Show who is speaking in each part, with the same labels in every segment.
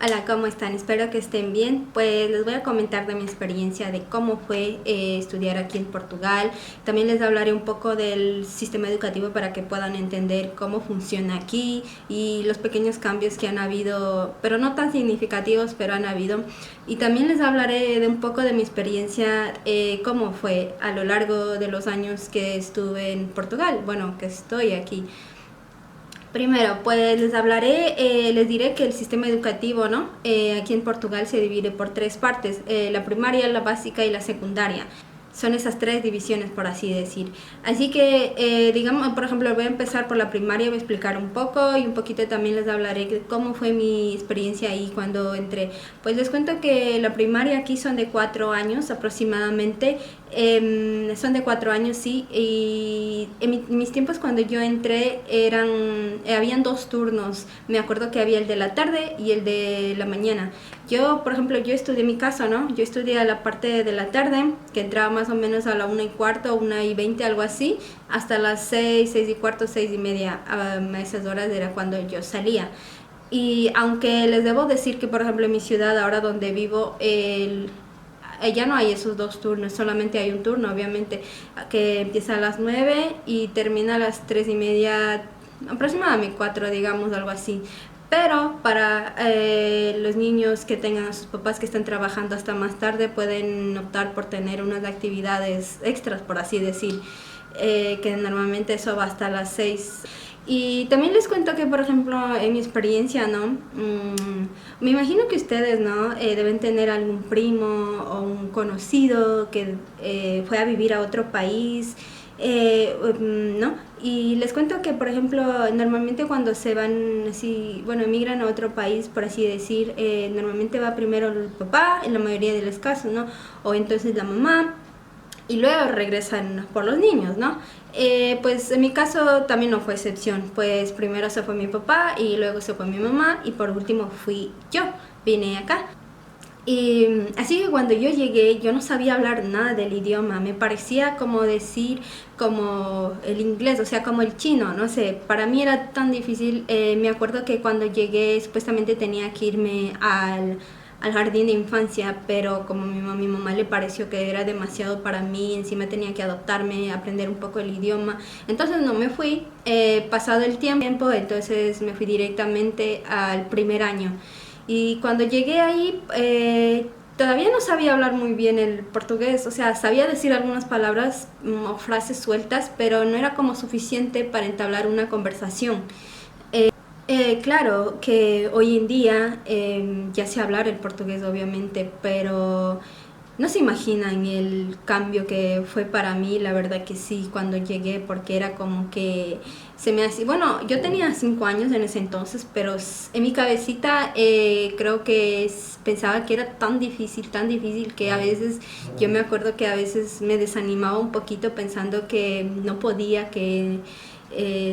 Speaker 1: Hola, ¿cómo están? Espero que estén bien. Pues les voy a comentar de mi experiencia de cómo fue estudiar aquí en Portugal. También les hablaré un poco del sistema educativo para que puedan entender cómo funciona aquí y los pequeños cambios que han habido, pero no tan significativos, pero han habido. Y también les hablaré de un poco de mi experiencia, cómo fue a lo largo de los años que estuve en Portugal, bueno, que estoy aquí. Primero, pues les hablaré, les diré que el sistema educativo, ¿no? Aquí en Portugal se divide por tres partes, la primaria, la básica y la secundaria. Son esas tres divisiones, por así decir. Así que, digamos, por ejemplo, voy a empezar por la primaria, voy a explicar un poco y un poquito también les hablaré de cómo fue mi experiencia ahí cuando entré. Pues les cuento que la primaria aquí son de 4 años aproximadamente. Son de 4 años, sí, y en mis tiempos cuando yo entré habían dos turnos. Me acuerdo que había el de la tarde y el de la mañana. Yo, por ejemplo, yo estudié mi caso, ¿no? Yo estudié a la parte de la tarde, que entraba más o menos a la 1:15, 1:20, algo así, hasta las 6, 6:15, 6:30. A esas horas era cuando yo salía. Y aunque les debo decir que, por ejemplo, en mi ciudad, ahora donde vivo, ya no hay esos dos turnos, solamente hay un turno, obviamente, que empieza a las 9 y termina a las 3:30, aproximadamente 4, digamos, algo así. Pero para los niños que tengan a sus papás que están trabajando hasta más tarde, pueden optar por tener unas actividades extras, por así decir, que normalmente eso va hasta las 6. Y también les cuento que, por ejemplo, en mi experiencia, ¿no? Me imagino que ustedes, ¿no? Deben tener algún primo o un conocido que fue a vivir a otro país, ¿no? Y les cuento que, por ejemplo, normalmente cuando se van así, bueno, emigran a otro país, por así decir, normalmente va primero el papá, en la mayoría de los casos, ¿no? O entonces la mamá y luego regresan por los niños, ¿no? Pues en mi caso también no fue excepción, pues primero se fue mi papá y luego se fue mi mamá y por último fui yo, vine acá. Y así que cuando yo llegué yo no sabía hablar nada del idioma, me parecía como decir como el inglés, o sea, como el chino, no sé, para mí era tan difícil. Me acuerdo que cuando llegué supuestamente tenía que irme al jardín de infancia, pero como mi mamá le pareció que era demasiado para mí, encima tenía que adaptarme, aprender un poco el idioma, entonces no me fui. Pasado el tiempo, entonces me fui directamente al primer año. Y cuando llegué ahí, todavía no sabía hablar muy bien el portugués, o sea, sabía decir algunas palabras o frases sueltas, pero no era como suficiente para entablar una conversación. Claro que hoy en día ya sé hablar el portugués, obviamente, pero no se imaginan el cambio que fue para mí, la verdad que sí, cuando llegué, porque era como que se me hacía, bueno, yo tenía 5 años en ese entonces, pero en mi cabecita creo que pensaba que era tan difícil que a veces, yo me acuerdo que a veces me desanimaba un poquito pensando que no podía, que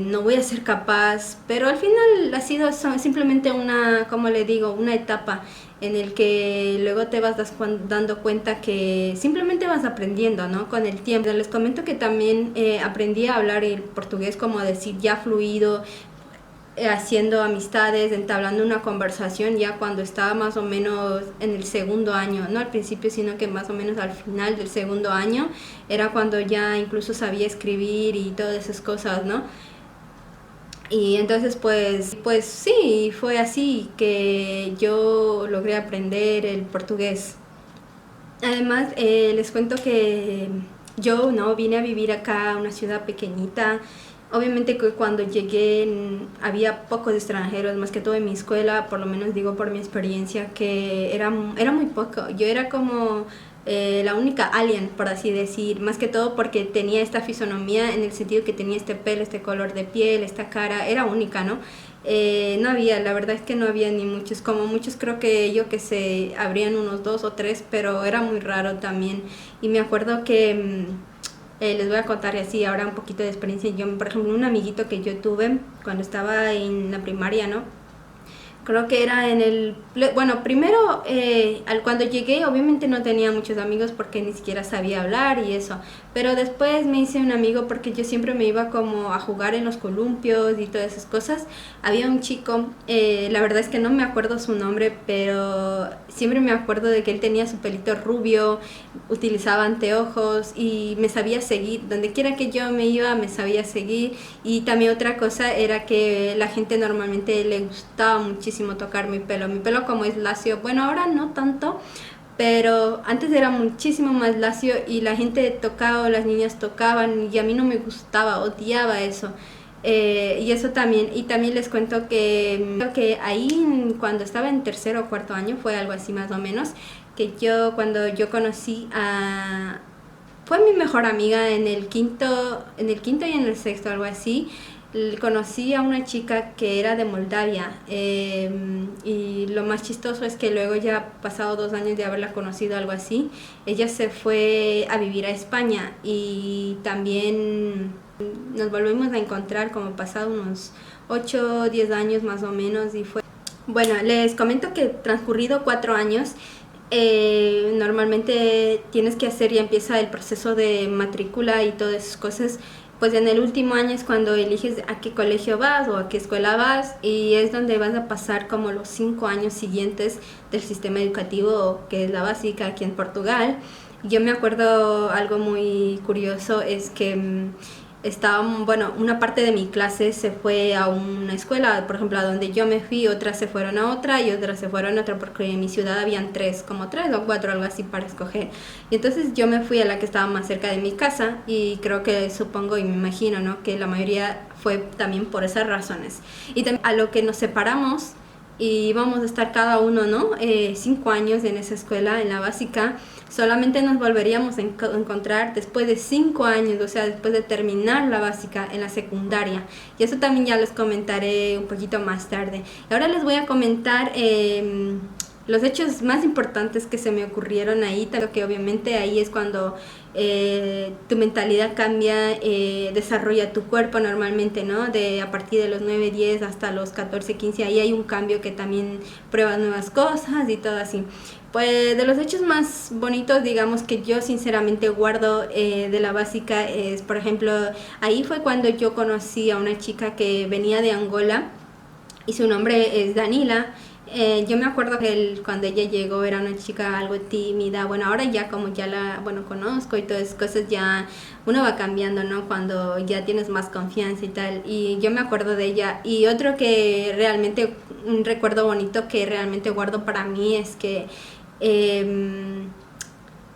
Speaker 1: no voy a ser capaz, pero al final ha sido simplemente una, como le digo, una etapa en el que luego te vas dando cuenta que simplemente vas aprendiendo, ¿no? Con el tiempo. Les comento que también aprendí a hablar el portugués, como decir, ya fluido, haciendo amistades, entablando una conversación ya cuando estaba más o menos en el segundo año, no al principio, sino que más o menos al final del segundo año, era cuando ya incluso sabía escribir y todas esas cosas, ¿no? Y entonces pues sí, fue así que yo logré aprender el portugués. Además, les cuento que yo no vine a vivir acá a una ciudad pequeñita. Obviamente que cuando llegué había pocos extranjeros, más que todo en mi escuela, por lo menos digo por mi experiencia, que era muy poco. Yo era como la única alien, por así decir, más que todo porque tenía esta fisonomía en el sentido que tenía este pelo, este color de piel, esta cara, era única, ¿no? No había, la verdad es que no había ni muchos, como muchos creo que yo que se habrían unos dos o tres, pero era muy raro también. Y me acuerdo que les voy a contar así ahora un poquito de experiencia. Yo, por ejemplo, un amiguito que yo tuve cuando estaba en la primaria, ¿no? Creo que era en el... Bueno, primero, cuando llegué, obviamente no tenía muchos amigos porque ni siquiera sabía hablar y eso. Pero después me hice un amigo porque yo siempre me iba como a jugar en los columpios y todas esas cosas. Había un chico, la verdad es que no me acuerdo su nombre, pero siempre me acuerdo de que él tenía su pelito rubio, utilizaba anteojos y me sabía seguir. Donde quiera que yo me iba, me sabía seguir. Y también otra cosa era que la gente normalmente le gustaba muchísimo tocar mi pelo. Mi pelo como es lacio, bueno, ahora no tanto, pero antes era muchísimo más lacio y la gente tocaba, las niñas tocaban y a mí no me gustaba, odiaba eso. Y eso también, y también les cuento que creo que ahí cuando estaba en tercero o cuarto año, fue algo así más o menos, que yo cuando yo conocí a... Fue mi mejor amiga en el quinto y en el sexto, algo así. Conocí a una chica que era de Moldavia, y lo más chistoso es que luego, ya pasado 2 años de haberla conocido, algo así, ella se fue a vivir a España y también nos volvimos a encontrar como pasado unos 8 o 10 años más o menos y fue... Bueno, les comento que transcurrido 4 años, normalmente tienes que hacer, ya empieza el proceso de matrícula y todas esas cosas. Pues en el último año es cuando eliges a qué colegio vas o a qué escuela vas y es donde vas a pasar como los 5 años siguientes del sistema educativo, que es la básica aquí en Portugal. Yo me acuerdo algo muy curioso, es que bueno, una parte de mi clase se fue a una escuela, por ejemplo, a donde yo me fui, otras se fueron a otra y otras se fueron a otra, porque en mi ciudad habían como tres o cuatro, algo así para escoger. Y entonces yo me fui a la que estaba más cerca de mi casa y creo que supongo y me imagino, ¿no?, que la mayoría fue también por esas razones. Y también a lo que nos separamos y vamos a estar cada uno, ¿no?, 5 años en esa escuela, en la básica. Solamente nos volveríamos a encontrar después de 5 años, o sea, después de terminar la básica en la secundaria. Y eso también ya les comentaré un poquito más tarde. Y ahora les voy a comentar los hechos más importantes que se me ocurrieron ahí, que obviamente ahí es cuando tu mentalidad cambia, desarrolla tu cuerpo normalmente, ¿no? A partir de los 9, 10 hasta los 14, 15, ahí hay un cambio que también pruebas nuevas cosas y todo así. Pues de los hechos más bonitos, digamos, que yo sinceramente guardo de la básica es, por ejemplo, ahí fue cuando yo conocí a una chica que venía de Angola y su nombre es Danila. Yo me acuerdo que cuando ella llegó era una chica algo tímida. Bueno, ahora ya como ya la conozco y todas esas cosas, ya uno va cambiando, ¿no? Cuando ya tienes más confianza y tal. Y yo me acuerdo de ella. Y otro que realmente, un recuerdo bonito que realmente guardo para mí es que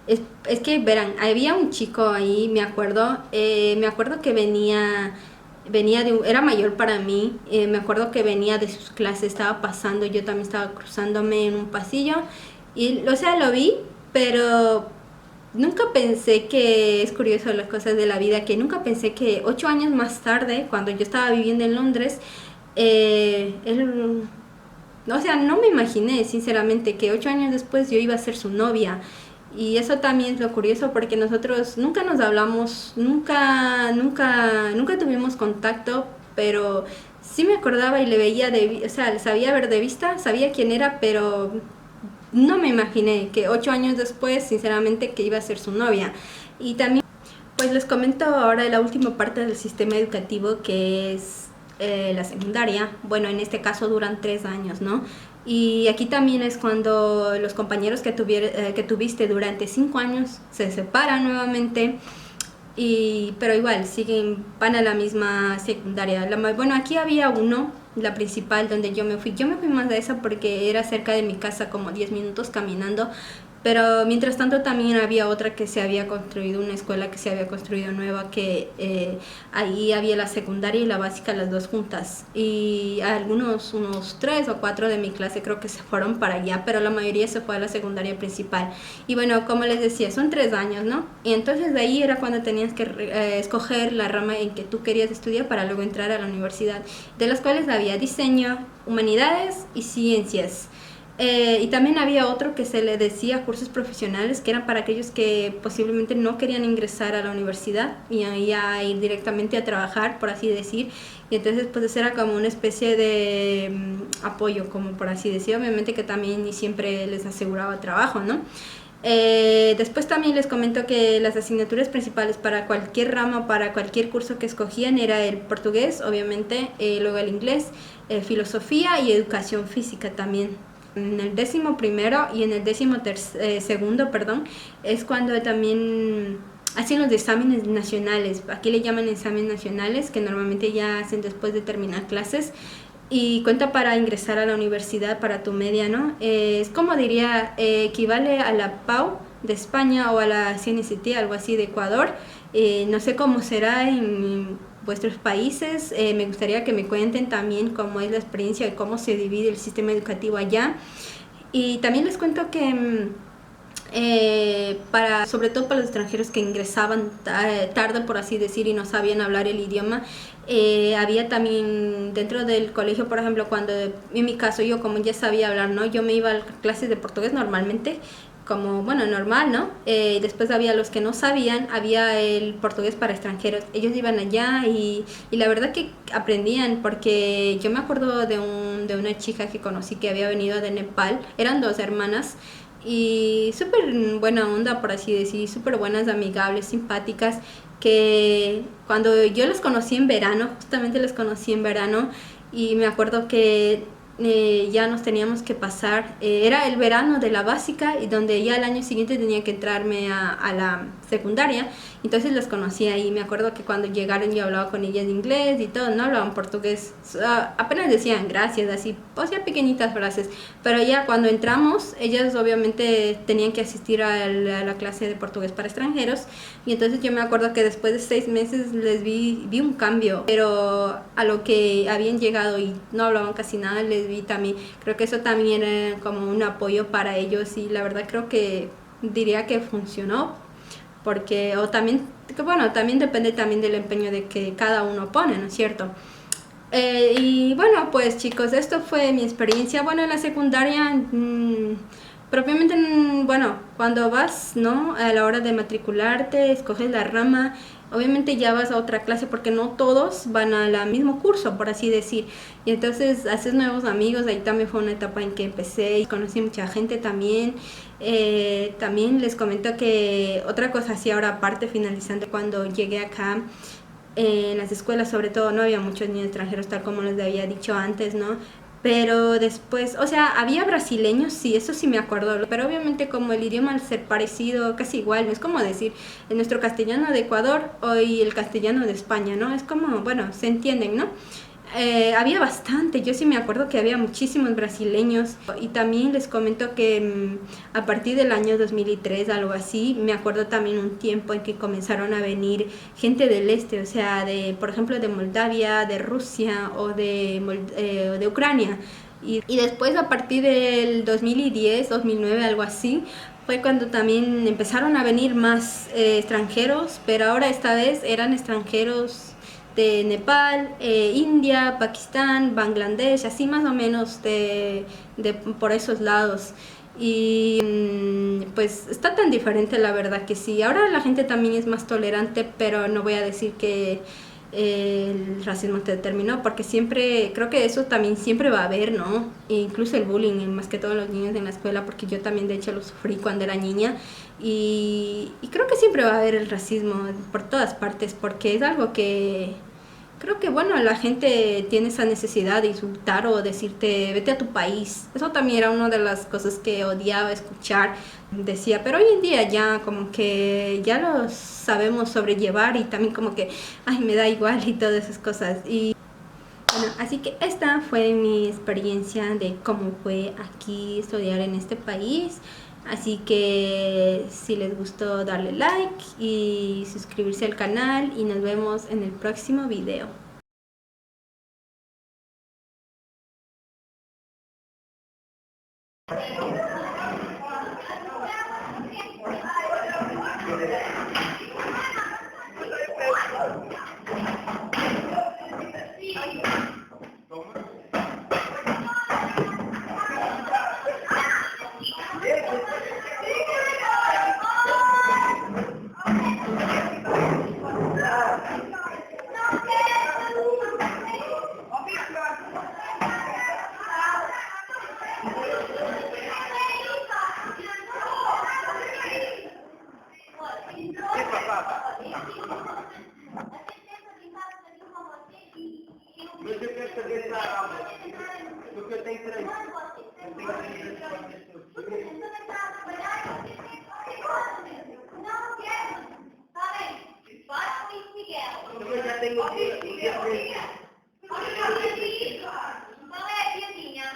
Speaker 1: es que verán, había un chico ahí, me acuerdo que era mayor para mí, me acuerdo que venía de sus clases, estaba pasando, yo también estaba cruzándome en un pasillo y, o sea, lo vi, pero nunca pensé, que es curioso las cosas de la vida, que nunca pensé que 8 años más tarde, cuando yo estaba viviendo en Londres, él, o sea, no me imaginé, sinceramente, que 8 años después yo iba a ser su novia. Y eso también es lo curioso, porque nosotros nunca nos hablamos, nunca tuvimos contacto, pero sí me acordaba y le veía, o sea, le sabía ver de vista, sabía quién era, pero no me imaginé que 8 años después, sinceramente, que iba a ser su novia. Y también, pues les comento ahora la última parte del sistema educativo, que es la secundaria. Bueno, en este caso duran 3 años, ¿no? Y aquí también es cuando los compañeros que tuviste durante 5 años se separan nuevamente, pero igual van a la misma secundaria. Bueno, aquí había uno, la principal, donde yo me fui más de esa porque era cerca de mi casa, como 10 minutos caminando. Pero mientras tanto también había otra que se había construido, una escuela que se había construido nueva, que ahí había la secundaria y la básica, las dos juntas. Y unos 3 o 4 de mi clase creo que se fueron para allá, pero la mayoría se fue a la secundaria principal. Y bueno, como les decía, son 3 años, ¿no? Y entonces de ahí era cuando tenías que escoger la rama en que tú querías estudiar para luego entrar a la universidad, de las cuales había diseño, humanidades y ciencias. Y también había otro que se le decía cursos profesionales, que eran para aquellos que posiblemente no querían ingresar a la universidad y ahí a ir directamente a trabajar, por así decir. Y entonces pues eso era como una especie de apoyo, como por así decir, obviamente que también ni siempre les aseguraba trabajo, ¿no? Después también les comento que las asignaturas principales para cualquier rama, para cualquier curso que escogían era el portugués, obviamente, luego el inglés, filosofía y educación física también. En el 11º y en el 12º, perdón, es cuando también hacen los exámenes nacionales. Aquí le llaman exámenes nacionales, que normalmente ya hacen después de terminar clases y cuenta para ingresar a la universidad para tu media, ¿no? Es como diría, equivale a la PAU de España o a la CNCT, algo así de Ecuador. No sé cómo será en vuestros países. Me gustaría que me cuenten también cómo es la experiencia de cómo se divide el sistema educativo allá. Y también les cuento que sobre todo para los extranjeros que ingresaban tarde, por así decir, y no sabían hablar el idioma, había también dentro del colegio, por ejemplo, cuando en mi caso yo como ya sabía hablar, ¿no? Yo me iba a clases de portugués normalmente, como, bueno, normal, ¿no? Después había los que no sabían, había el portugués para extranjeros. Ellos iban allá y la verdad que aprendían, porque yo me acuerdo de una chica que conocí que había venido de Nepal, eran dos hermanas, y súper buena onda, por así decir, súper buenas, amigables, simpáticas, que cuando yo las conocí en verano, justamente las conocí en verano, y me acuerdo que ya nos teníamos que pasar, era el verano de la básica y donde ya el año siguiente tenía que entrarme a la secundaria, entonces las conocí ahí. Me acuerdo que cuando llegaron yo hablaba con ellas en inglés y todo, no hablaban portugués, apenas decían gracias, así, o sea, pequeñitas frases, pero ya cuando entramos, ellas obviamente tenían que asistir a la clase de portugués para extranjeros, y entonces yo me acuerdo que después de 6 meses les vi un cambio, pero a lo que habían llegado y no hablaban casi nada, les vi también, creo que eso también era como un apoyo para ellos, y la verdad creo que diría que funcionó, porque, o también, que bueno, también depende también del empeño de que cada uno pone, ¿no es cierto? Y bueno, pues chicos, esto fue mi experiencia. Bueno, en la secundaria, propiamente, bueno, cuando vas, ¿no? A la hora de matricularte, escoges la rama, obviamente ya vas a otra clase porque no todos van al mismo curso, por así decir. Y entonces haces nuevos amigos, ahí también fue una etapa en que empecé y conocí mucha gente también. También les comento que otra cosa así ahora aparte, finalizando, cuando llegué acá, en las escuelas sobre todo no había muchos niños extranjeros tal como les había dicho antes, ¿no? Pero después, o sea, había brasileños, sí, eso sí me acuerdo, pero obviamente como el idioma al ser parecido, casi igual, no es como decir en nuestro castellano de Ecuador o y el castellano de España, ¿no? Es como, bueno, se entienden, ¿no? Había bastante, yo sí me acuerdo que había muchísimos brasileños, y también les comento que a partir del año 2003, algo así, me acuerdo también un tiempo en que comenzaron a venir gente del este, o sea, por ejemplo, de Moldavia, de Rusia o de Ucrania. Y después a partir del 2010, 2009, algo así, fue cuando también empezaron a venir más extranjeros, pero ahora esta vez eran extranjeros de Nepal, India, Pakistán, Bangladesh, así más o menos por esos lados. Y pues está tan diferente, la verdad que sí. Ahora la gente también es más tolerante, pero no voy a decir que el racismo te terminó, porque siempre, creo que eso también siempre va a haber, ¿no? E incluso el bullying, más que todos los niños en la escuela, porque yo también de hecho lo sufrí cuando era niña, y creo que siempre va a haber el racismo por todas partes, porque es algo que creo que, bueno, la gente tiene esa necesidad de insultar o decirte vete a tu país. Eso también era una de las cosas que odiaba escuchar. Decía, pero hoy en día ya como que ya lo sabemos sobrellevar, y también como que, ay, me da igual y todas esas cosas. Y bueno, así que esta fue mi experiencia de cómo fue aquí estudiar en este país. Así que si les gustó, darle like y suscribirse al canal, y nos vemos en el próximo video.
Speaker 2: Mas eu quero saber se há algo. Porque eu tenho três. Eu tenho três pessoas. Eu já tenho o dia 3.
Speaker 3: Qual é a piadinha?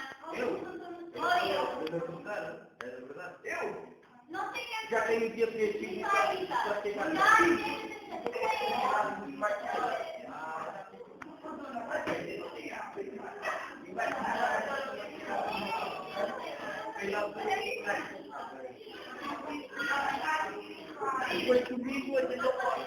Speaker 2: É verdade. Eu?
Speaker 3: Não sei quem
Speaker 2: Já tenho o dia 3. Depois comigo, eu não posso.